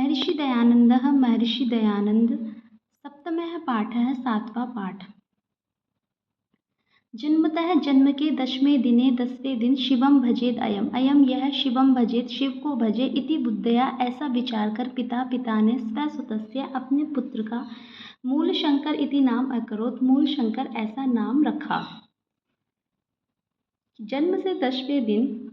महर्षि दयानंद सप्तमः पाठः सातवां पाठ। जन्मतः जन्म के दशमें दिन शिवम भजेद अयम यह शिवम भजेद शिव को भजे इति बुद्धया ऐसा विचार कर पिता ने स्वसुतस्य अपने पुत्र का मूल शंकर इति नाम अकरोत मूल शंकर ऐसा नाम रखा। जन्म से 10वें दिन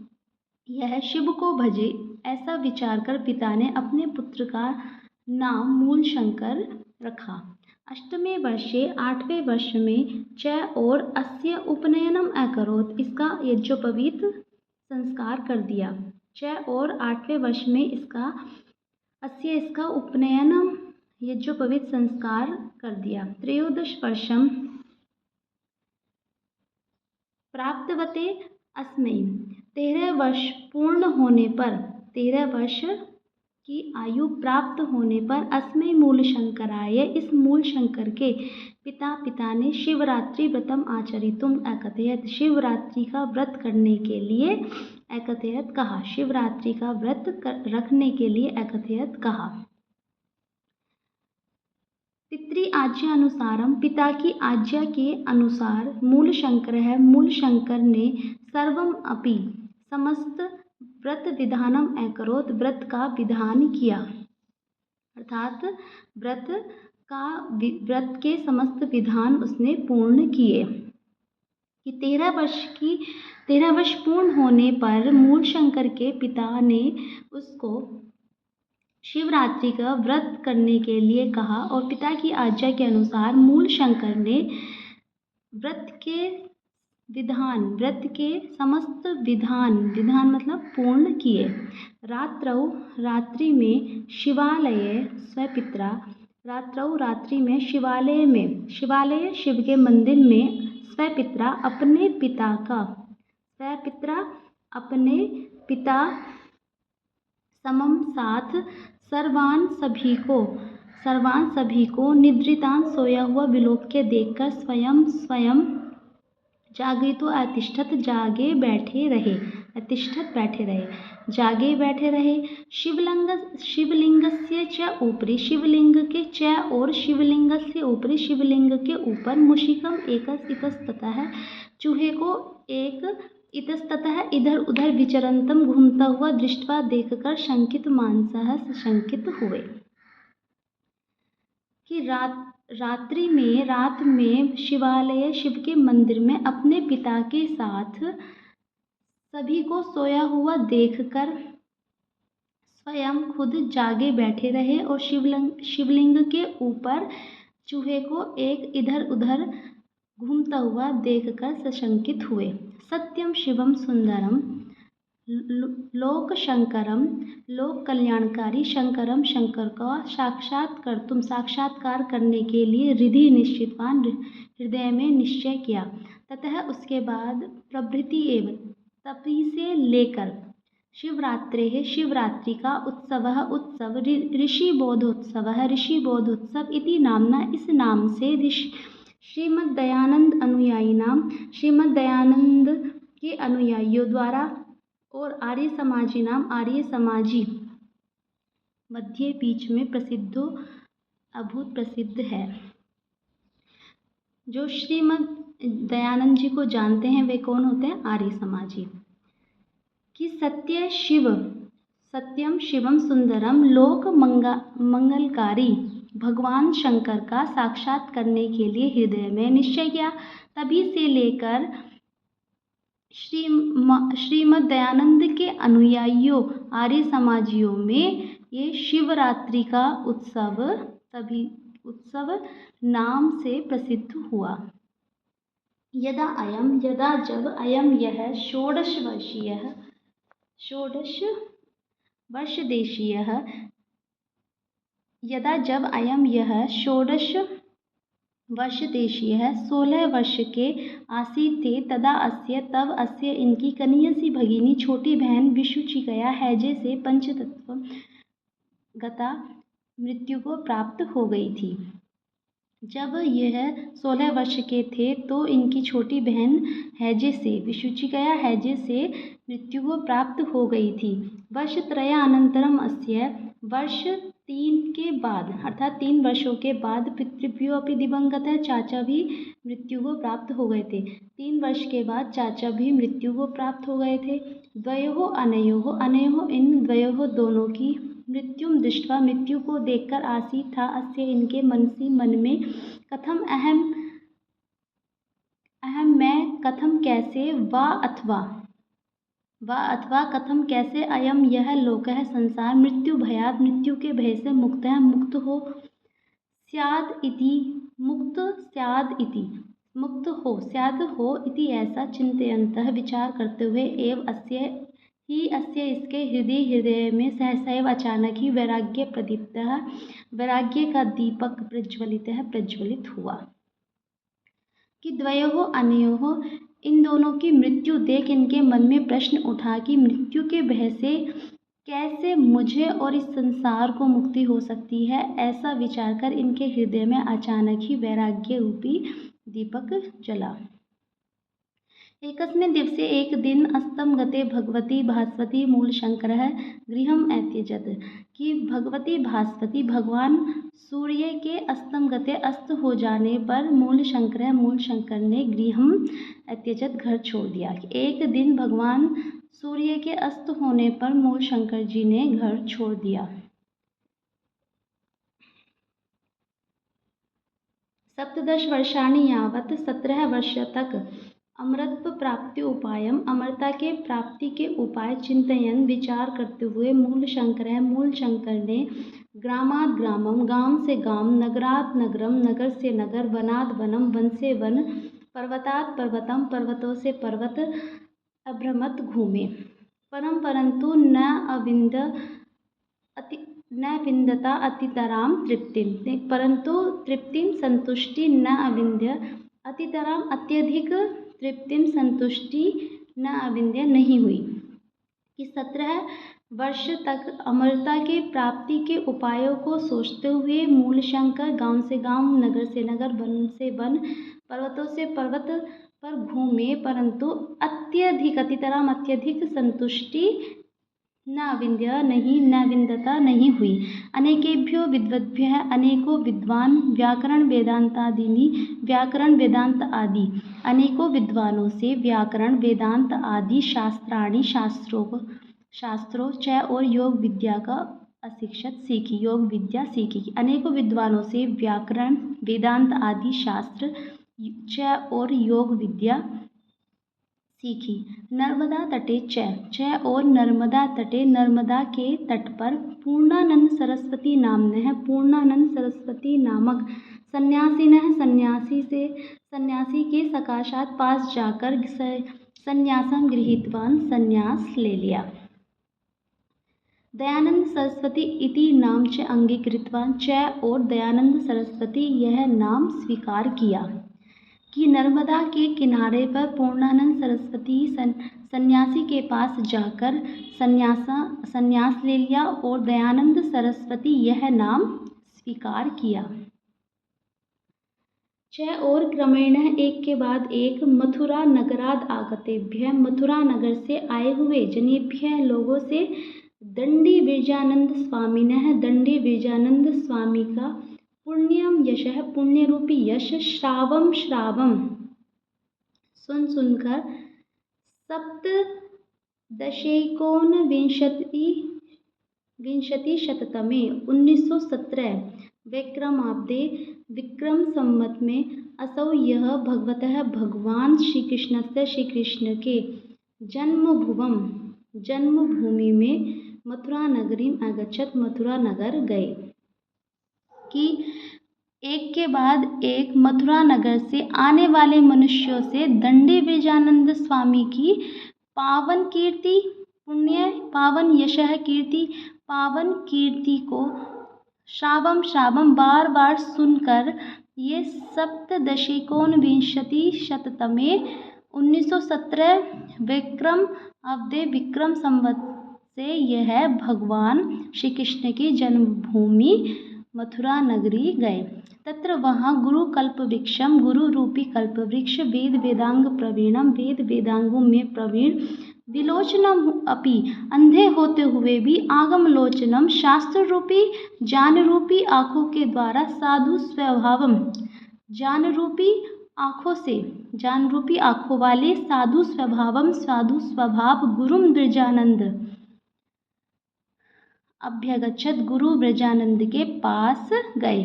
यह शिव को भजे ऐसा विचार कर पिता ने अपने पुत्र का नाम मूल शंकर रखा। 8वें वर्षे 8वें वर्ष में च और अस्य उपनयनम अकरोत इसका यज्ञोपवीत संस्कार कर दिया। च और 8वें वर्ष में इसका उपनयनम यज्ञोपवीत संस्कार कर दिया। 13 वर्षम प्राप्तवते अस्मै 13 वर्ष पूर्ण होने पर 13 वर्ष की आयु प्राप्त होने पर अस्मै मूल शंकराय इस मूल शंकर के पिता ने शिवरात्रि व्रतम आचरितुम अकथयत शिवरात्रि का व्रत करने के लिए अकथयत कहा। शिवरात्रि का व्रत रखने के लिए अकथयत कहा। पितृ आज्ञा अनुसारम पिता की आज्ञा के अनुसार मूल शंकर ने सर्वम अपि समस्त व्रत विधानम अकरोत व्रत का विधान किया अर्थात व्रत के समस्त विधान उसने पूर्ण किए। कि 13 वर्ष पूर्ण होने पर मूल शंकर के पिता ने उसको शिवरात्रि का व्रत करने के लिए कहा और पिता की आज्ञा के अनुसार मूल शंकर ने व्रत के समस्त विधान मतलब पूर्ण किए। रात्रि में शिवालय शिव के मंदिर में स्वपित्रा अपने पिता समम साथ सर्वान सभी को निद्रितान सोया हुआ विलोक के देखकर स्वयं जागृतो अतिष्ठत जागे बैठे रहे। शिवलिंगस्य च ऊपरी शिवलिंग के च और शिवलिंगस्य ऊपरी शिवलिंग के ऊपर मुशिकम एकस इतस्ततः चूहे को एक इतस्ततः इधर उधर विचरन्तम घूमता हुआ दृष्टवा देखकर शंकित मानसः सशंकित हुए। कि रात में शिवालय शिव के मंदिर में अपने पिता के साथ सभी को सोया हुआ देखकर स्वयं खुद जागे बैठे रहे और शिवलिंग के ऊपर चूहे को एक इधर उधर घूमता हुआ देखकर सशंकित हुए। सत्यम शिवम सुंदरम लोक शंकरम लोक कल्याणकारी शंकर का साक्षात्कार करने के लिए रिधि निश्चितवान हृदय में निश्चय किया। ततः उसके बाद प्रभृति एवं तभी से लेकर शिवरात्रि का उत्सव ऋषिबोधोत्सव इति नामना इस नाम से श्रीमद्दयानंद के अनुयायियों द्वारा और आर्य समाजी मध्य बीच में प्रसिद्ध है। जो श्रीमद् दयानंद जी को जानते हैं वे कौन होते हैं? आर्य समाजी। कि सत्यम शिवम सुंदरम लोक मंगलकारी भगवान शंकर का साक्षात करने के लिए हृदय में निश्चय किया। तभी से लेकर श्रीमद् दयानंद के अनुयायियों आर्य समाजियों में ये शिवरात्रि का उत्सव नाम से प्रसिद्ध हुआ। यदा जब अयम यह षोडश वर्ष देशीय 16 वर्ष के आसीत थे तब अस्य इनकी कनियसी भगिनी छोटी बहन विशुचिकया हैजे से पंचतत्व गता मृत्यु को प्राप्त हो गई थी। जब यह 16 वर्ष के थे तो इनकी छोटी बहन विशुचिकया हैजे से मृत्यु को प्राप्त हो गई थी। वर्षत्रयानन्तरम अस्य वर्ष 3 के बाद अर्थात 3 वर्षों के बाद पितृभ्यो अपि दिवंगतः, चाचा भी मृत्यु को प्राप्त हो गए थे। 3 वर्ष के बाद चाचा भी मृत्यु को प्राप्त हो गए थे। द्वयोः अनयोः अनयोः इन द्वयोः दोनों की मृत्युम दृष्ट्वा मृत्यु को देखकर आसीत् था अस्य इनके मनसी मन में कथम अहम मैं कथम कैसे वा अथवा कथम कैसे अयम यह लोकः संसार मृत्यु भयात् मृत्यु के भय से मुक्त स्याद् हो इति ऐसा चिंतयन्तः विचार करते हुए एव अस्य इसके हृदय में सहसैव अचानक ही वैराग्य का दीपक प्रज्वलित हुआ कि द्वयोः अनयोः इन दोनों की मृत्यु देख इनके मन में प्रश्न उठा कि मृत्यु के भय से कैसे मुझे और इस संसार को मुक्ति हो सकती है। ऐसा विचार कर इनके हृदय में अचानक ही वैराग्य रूपी दीपक जला। एकस्मिन् दिवसे एक दिन अस्तं गते भगवती भास्वती मूलशंकरः गृहम् अत्यजत कि भगवती भास्वती भगवान सूर्य के अस्तम गते अस्त हो जाने पर मूलशंकर ने गृहम् अत्यजत घर छोड़ दिया। एक दिन भगवान सूर्य के अस्त होने पर मूलशंकर जी ने घर छोड़ दिया। 17 वर्षाणि यावत् 17 वर्ष तक अमरत्व प्राप्ति उपायम अमरता के प्राप्ति के उपाय चिंतयन विचार करते हुए मूलशंकर ने ग्रामाद ग्रामम गांव से गांव नगरात नगरम नगर से नगर वनाद वनम वन से वन पर्वतात् पर्वतम पर्वतों से पर्वत अभ्रमत घूमे परंतु न विंदता अतितराम तृप्तिम परंतु तृप्तिम संतुष्टि न अविंद्य अतितराम अत्यधिक तृप्तिम संतुष्टि न अविंद्य नहीं हुई कि 17 वर्ष तक अमरता के प्राप्ति के उपायों को सोचते हुए मूलशंकर गांव से गांव नगर से नगर वन से वन पर्वतों से पर्वत पर घूमे परंतु अतितराम अत्यधिक संतुष्टि न विंदता नहीं हुई। अनेकेभ्यो विद्वद्भ्यः अनेकों विद्वान व्याकरण वेदांत आदि अनेकों विद्वानों से व्याकरण वेदांत आदि शास्त्रों च और योग विद्या का योग विद्या सीखी। अनेकों विद्वानों से व्याकरण वेदांत आदि शास्त्र च और योग विद्या सीखी। नर्मदा तटे च और नर्मदा तटे नर्मदा के तट पर पूर्णानंद सरस्वती नामक सन्यासी के सकाशात पास जाकर संन्यासम गृहीतवान संन्यास ले लिया। दयानंद सरस्वती इति नाम च अंगीकृतवान च और दयानंद सरस्वती यह नाम स्वीकार किया कि नर्मदा के किनारे पर पूर्णानंद सरस्वती सन्यासी के पास जाकर संन्यास ले लिया और दयानंद सरस्वती यह नाम स्वीकार किया। च और क्रमेण एक के बाद एक मथुरा नगराद आगतेभ्य मथुरा नगर से आए हुए जनेभ्य लोगों से दंडी विरजानंद स्वामी का पुण्यम यशः पुण्य रूपी यश श्रावम सुनकर सप्तदशैकोनविंशतिशततमे 1917 विक्रमाब्दे विक्रम संवत में असौ यः भगवतः भगवान श्रीकृष्ण के जन्मभूमि में मथुरा नगरीम अगच्छत मथुरा नगर गए कि एक के बाद एक मथुरा नगर से आने वाले मनुष्यों से दंडी विरजानंद स्वामी की पावन कीर्ति को श्रावम बार बार सुनकर ये सप्तदशिकोनविंशतिशततमे 1917 विक्रम संवत से यह भगवान श्री कृष्ण की जन्मभूमि मथुरा नगरी गए। तत्र वहाँ गुरु रूपी कल्पवृक्ष वेद वेदांग प्रवीणम वेद वेदांगों में प्रवीण विलोचनम अपि, अंधे होते हुए भी आगमलोचनम, शास्त्र रूपी ज्ञान रूपी आँखों के द्वारा साधु स्वभावम, ज्ञान रूपी आँखों से, ज्ञान रूपी आँखों वाले साधु स्वभावम, साधु स्वभाव गुरुम ब्रजानंद अभ्यगच्छत, गुरु ब्रजानंद के पास गए।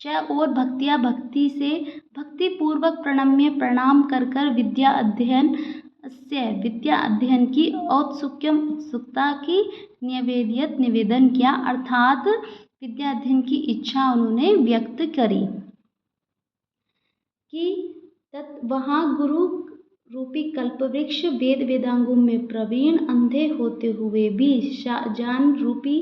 च और भक्तिया, भक्ति से, भक्ति पूर्वक प्रणम्य, प्रणाम कर कर, विद्या अध्ययन से, विद्या अध्ययन की औत्सुक्यम, उत्सुकता की, निवेदियत, निवेदन किया, अर्थात विद्या अध्ययन की इच्छा उन्होंने व्यक्त करी कि वहाँ गुरु रूपी कल्पवृक्ष वेद वेदांगों में प्रवीण, अंधे होते हुए भी ज्ञान रूपी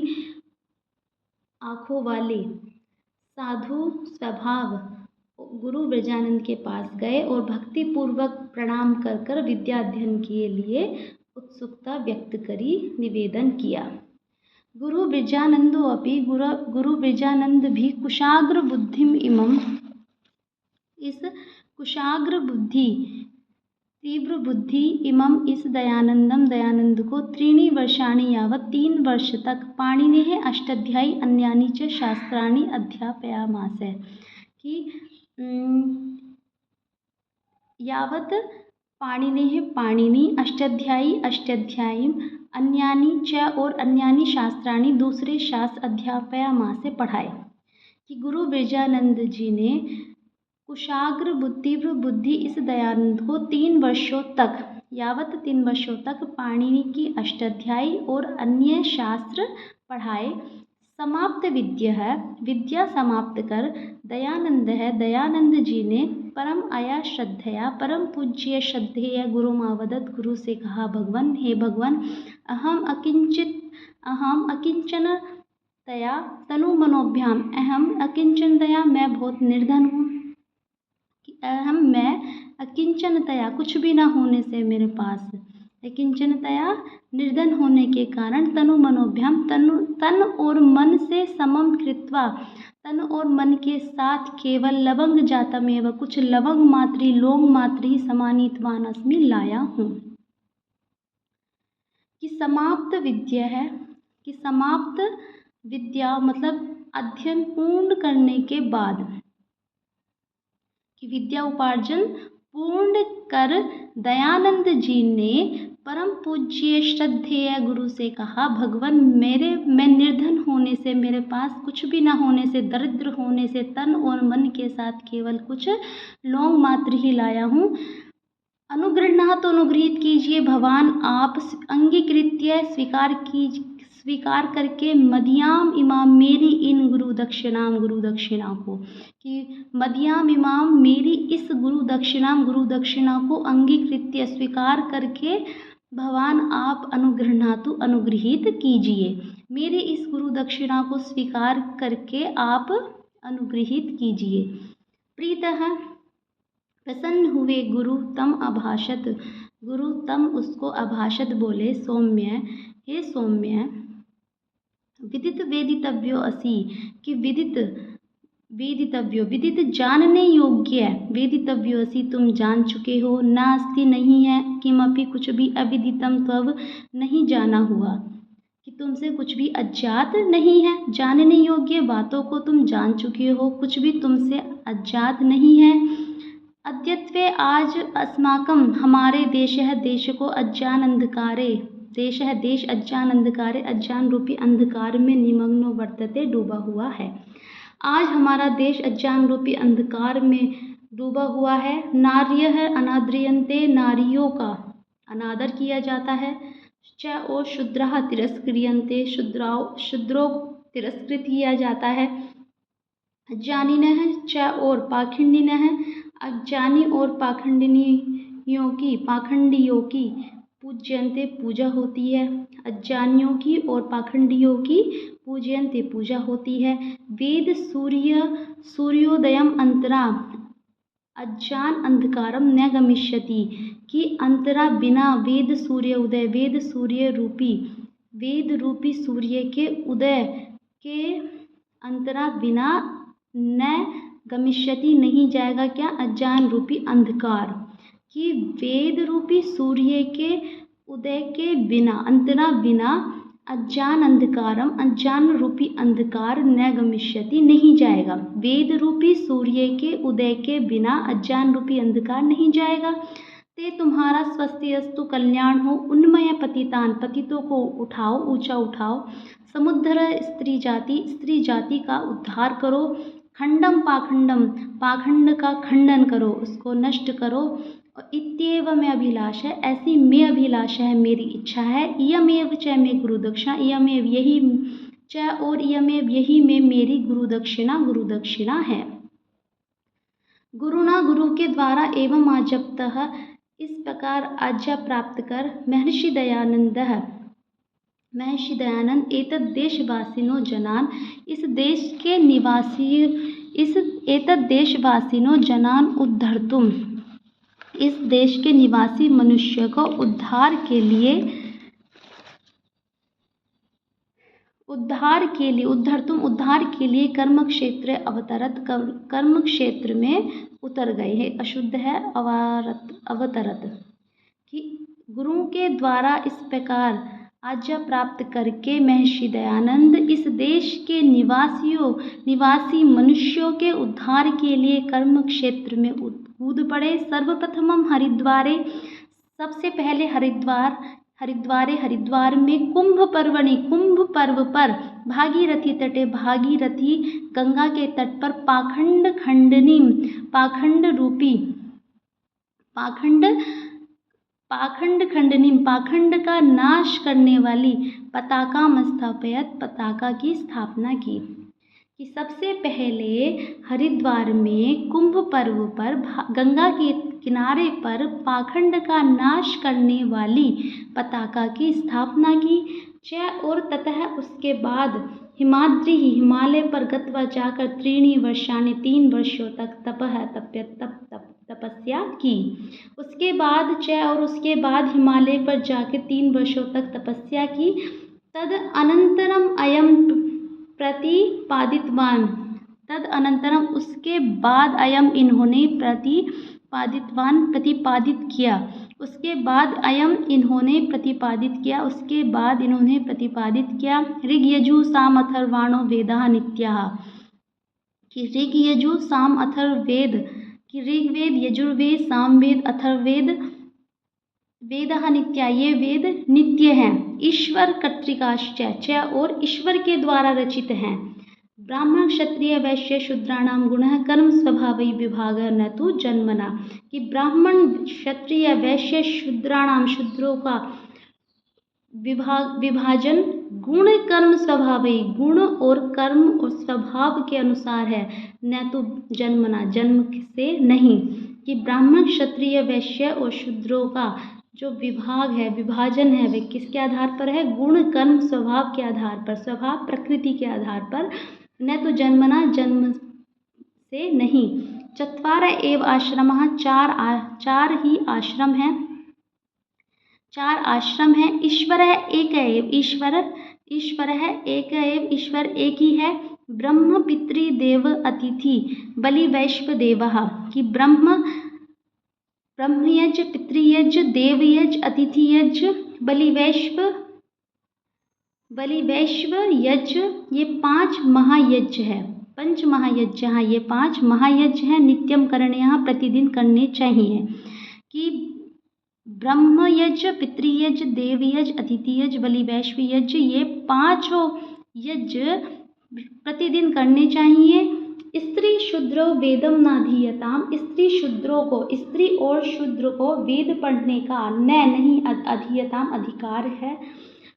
आँखों वाले साधु स्वभाव गुरु ब्रजानंद के पास गए और भक्ति पूर्वक प्रणाम कर कर विद्या अध्ययन के लिए उत्सुकता व्यक्त करी, निवेदन किया। गुरु ब्रजानंदो अपि, गुरु ब्रजानंद भी कुशाग्र बुद्धिम इमम, इस कुशाग्र बुद्धि, तीव्र बुद्धि, इमम इस दयानंदम, दयानंद को, त्रीणि वर्षाणि यावत 3 वर्ष तक, पाणिनेः अष्टाध्यायी अन्यानि च शास्त्राणि अध्यापयामास, कि यावत पाणिनेः, पाणिनि, अष्टाध्यायी, अष्टाध्यायी, अन्यानि च और अन्यानि शास्त्राणि, दूसरे शास्त्र, अध्यापयामास पढ़ाए, कि गुरु ब्रजानंद जी ने कुशाग्र तीव्र बुद्धि इस दयानंद को 3 वर्षों तक, यावत 3 वर्षों तक पाणिनि की अष्टाध्यायी और अन्य शास्त्र पढ़ाए। समाप्त विद्या है, विद्या समाप्त कर, दयानंद है, दयानंद जी ने परम आया श्रद्धया, परम पूज्य श्रद्धेय गुरुमावदत, गुरु से कहा, भगवन, हे भगवन, अहम अकिंचन तया तनु मनोभ्याम, अहम अकिंचन तया, मैं बहुत निर्धन हूँ, मैं अकिंचनतया, कुछ भी ना होने से मेरे पास, अकिंचनतया निर्धन होने के कारण, तनु मनोभ्याम, तन और मन से, समम कृत्वा, तन और मन के साथ, केवल लवंग जातमेव, कुछ लवंग मात्री, लोंग मात्री, समानीतवान अस्मि, लाया हूँ। कि समाप्त विद्या है, कि समाप्त विद्या मतलब अध्ययन पूर्ण करने के बाद, कि विद्या उपार्जन पूर्ण कर दयानंद जी ने परम पूज्य श्रद्धेय गुरु से कहा, भगवान, मैं निर्धन होने से, मेरे पास कुछ भी न होने से, दरिद्र होने से, तन और मन के साथ केवल कुछ लौंग मात्र ही लाया हूँ, अनुगृह्णात, अनुग्रहित कीजिए भगवान आप, अंगीकृत्य स्वीकार करके, मदियाम इमाम, मेरी इन गुरु दक्षिणा को, कि मदियाम इमाम, मेरी इस गुरु दक्षिणा को अंगीकृत्य स्वीकार करके, भगवान आप अनुगृह्णातु, अनुग्रहित कीजिए, मेरे इस गुरु दक्षिणा को स्वीकार करके आप अनुग्रहित कीजिए। प्रीतः, प्रसन्न हुए गुरु तम अभाषत, गुरु तम उसको अभाषत बोले, सौम्य, हे सौम्य, विदित वेदितव्यो असि, कि विदित जानने योग्य, वेदितव्यो असि, तुम जान चुके हो, नास्ति नहीं है, किमपि कुछ भी, अविदितम त्वं नहीं जाना हुआ, कि तुमसे कुछ भी अज्ञात नहीं है, जानने योग्य बातों को तुम जान चुके हो, कुछ भी तुमसे अज्ञात नहीं है। अद्यत्वे, आज, अस्माकं, हमारे, देश को अज्ञान अंधकारे, देश अज्ञान अंधकारे, अज्ञान रूपी अंधकार में निमग्नो वर्तते, डूबा हुआ है। आज हमारा देश अज्ञान रूपी अंधकार में डूबा हुआ है। नार्यः अनाद्रियन्ते, नारियों का अनादर किया जाता है। च और शूद्रः तिरस्क्रियन्ते, शूद्रों तिरस्कृत किया जाता है। अज्ञानिनः च और पाखंडिनः, अज्ञानी और पाखंडियों की पूज्यन्ते, पूजा होती है। अज्ञानियों की और पाखंडियों की पूज्यन्ते, पूजा होती है। वेद सूर्योदयम अंतरा, अज्ञान अंधकारम न गमिष्यति, कि अंतरा बिना, वेद सूर्योदय, वेद रूपी सूर्य के उदय के अंतरा बिना, न गमिष्यति नहीं जाएगा, क्या, अज्ञान रूपी अंधकार, कि वेद रूपी सूर्य के उदय के बिना अंतना बिना अज्ञान अंधकारम अज्ञान रूपी अंधकार न गमिष्यति नहीं जाएगा। वेद रूपी सूर्य के उदय के बिना अज्ञान रूपी अंधकार नहीं जाएगा। ते तुम्हारा स्वस्ति अस्तु कल्याण हो। उन्मय पतितान पतितों को उठाओ, ऊंचा उठाओ। समुद्र स्त्री जाति का उद्धार करो। खंडम पाखंडम पाखंड का खंडन करो, उसको नष्ट करो। और इत्येव में अभिलाषा है, ऐसी में अभिलाषा है, मेरी इच्छा है। इयमेव च में गुरु दक्षिणा, इयमेव यही च और इयमेव यही में मेरी गुरु दक्षिणा है। गुरुना गुरु के द्वारा एवं आजप्तः इस प्रकार आज्ञा प्राप्त कर महर्षि दयानंद एतद् देशवासिनो जनान इस देशवासिनो जनान उद्धर्तुम इस देश के निवासी मनुष्य को उद्धार के लिए कर्म क्षेत्र में उतर गए हैं। अशुद्ध है अवतरत कि गुरु के द्वारा इस प्रकार आज्ञा प्राप्त करके महर्षि दयानंद इस देश के निवासी मनुष्यों के उद्धार के लिए कर्म क्षेत्र में कूद पड़े। सर्वप्रथमम हरिद्वारे सबसे पहले हरिद्वार में कुंभ पर्व पर भागीरथी तटे भागीरथी गंगा के तट पर पाखंड का नाश करने वाली पताका की स्थापना की। कि सबसे पहले हरिद्वार में कुंभ पर्व पर गंगा के किनारे पर पाखंड का नाश करने वाली पताका की स्थापना की। और ततः उसके बाद हिमालय पर गत्वा जाकर 3 वर्षों तक तपस्या की। उसके बाद हिमालय पर जाकर 3 वर्षों तक तपस्या की। तद अनंतरम उसके बाद अयम इन्होंने प्रतिपादित किया। उसके बाद इन्होंने प्रतिपादित किया। ऋग यजु साम अथर्वाणो वेदाः नित्याः कि ऋग यजु साम अथर्ववेद कि ऋग्वेद यजुर्वेद सामवेद अथर्ववेद वेदाः नित्या ये वेद नित्य हैं। ईश्वर कर्तृकाश्च और ईश्वर के द्वारा रचित हैं। ब्राह्मण क्षत्रिय वैश्य शूद्राणाम गुणः कर्म स्वभावै विभागः न तो जन्मना कि ब्राह्मण क्षत्रिय वैश्य शूद्रों का विभाजन गुण कर्म स्वभावै गुण और कर्म और स्वभाव के अनुसार है। न तो जन्मना जन्म से नहीं। कि ब्राह्मण क्षत्रिय वैश्य और शूद्रों का जो विभाजन है वे किसके आधार पर है? गुण कर्म स्वभाव के आधार पर, स्वभाव प्रकृति के आधार पर। न तो जन्मना जन्म से नहीं। 4 एव आश्रमः 4 ही आश्रम हैं। 4 आश्रम हैं। ईश्वर है एक एव ईश्वर है एक एव ईश्वर एक ही है। ब्रह्म पितृदेव अतिथि बलि वैश्व देवः कि ब्रह्म यज्ञ पितृयज्ञ देवयज्ञ अतिथियज्ञ बलि वैश्व यज्ञ ये 5 महायज्ञ है। पंच महायज्ञ ये 5 महायज्ञ हैं। नित्यम करणीयः प्रतिदिन करने चाहिए। कि ब्रह्म यज्ञ पितृयज्ञ देवयज्ञ अतिथियज्ञ बलि वैश्व यज्ञ ये 5 यज्ञ प्रतिदिन करने चाहिए। स्त्री शूद्रो वेदम नाधीयताम स्त्री और शूद्र को वेद पढ़ने का नहीं अधीयताम अधिकार है।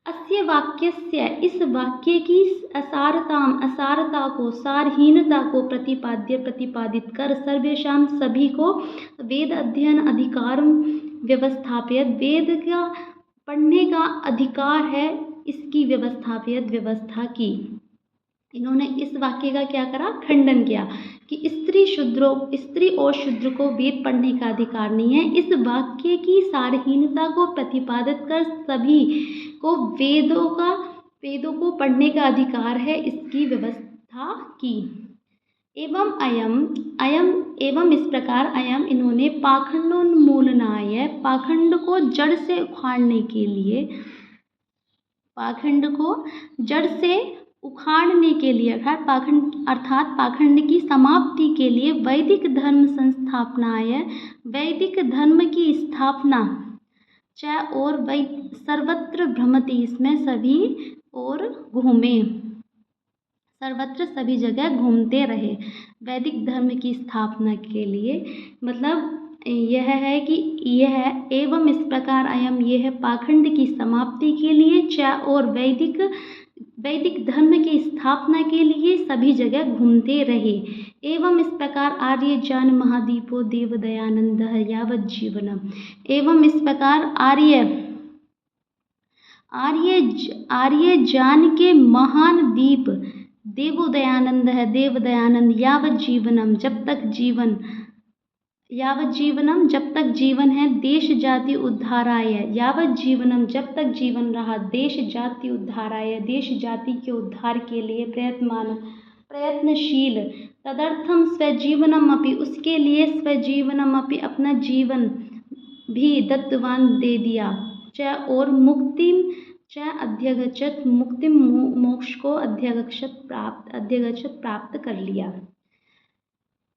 अस्य वाक्यस्य इस वाक्य की असारता को सारहीनता को प्रतिपादित कर सर्वेषां सभी को वेद अध्ययन अधिकार व्यवस्थापयत वेद का पढ़ने का अधिकार है इसकी व्यवस्था की। इन्होंने इस वाक्य का क्या करा? खंडन किया कि स्त्री और शूद्र को वेद पढ़ने का अधिकार नहीं है। इस वाक्य की सारहीनता को प्रतिपादित कर सभी को वेदों को पढ़ने का अधिकार है इसकी व्यवस्था की। एवं इस प्रकार अयम इन्होंने पाखंडोन्मूलनाय, पाखंड को जड़ से उखाड़ने के लिए, अर्थात पाखंड की समाप्ति के लिए वैदिक धर्म संस्थापनाय, वैदिक धर्म की स्थापना, च और सर्वत्र भ्रमति, इसमें सभी और घूमे, सर्वत्र सभी जगह घूमते रहे, वैदिक धर्म की स्थापना के लिए। मतलब यह है कि यह एवं इस प्रकार अयम, यह है पाखंड की समाप्ति के लिए, च और वैदिक धर्म की स्थापना के लिए सभी जगह घूमते रहे। एवं इस प्रकार आर्य जान महादीपो देव दयानंद यावत जीवनम, एवं इस प्रकार आर्य जान के महान दीप देवो दयानंद है, देव दयानंद, यावत जीवनम, जब तक जीवन, यावत जीवनम, जब तक जीवन है, देश जाति उद्धाराय, यावत जीवनम, जब तक जीवन रहा, देश जाति उद्धाराय, देश जाति के उद्धार के लिए प्रयत्नशील, तदर्थम स्वजीवनम अपि, उसके लिए स्वजीवनम अपि, अपना जीवन भी दत्तवान दे दिया, च और मुक्तिम च अध्यगच्छत, मुक्ति मोक्ष को अध्यगच्छत प्राप्त कर लिया।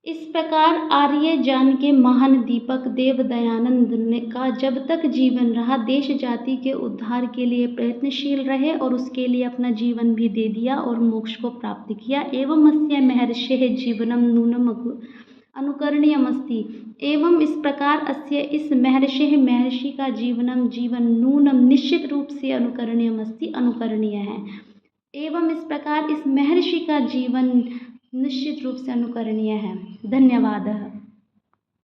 इस प्रकार आर्य जान के महान दीपक देव दयानंद ने का जब तक जीवन रहा, देश जाति के उद्धार के लिए प्रयत्नशील रहे और उसके लिए अपना जीवन भी दे दिया और मोक्ष को प्राप्त किया। एवं अस्य महर्षेः जीवनम नूनम अनुकरणीयमस्ति, एवं इस प्रकार अस्य, इस महर्षि का जीवन नूनम निश्चित रूप से अनुकरणीयमस्ति, अनुकरणीय है। एवं इस प्रकार इस महर्षि का जीवन निश्चित रूप से अनुकरणीय है। धन्यवाद।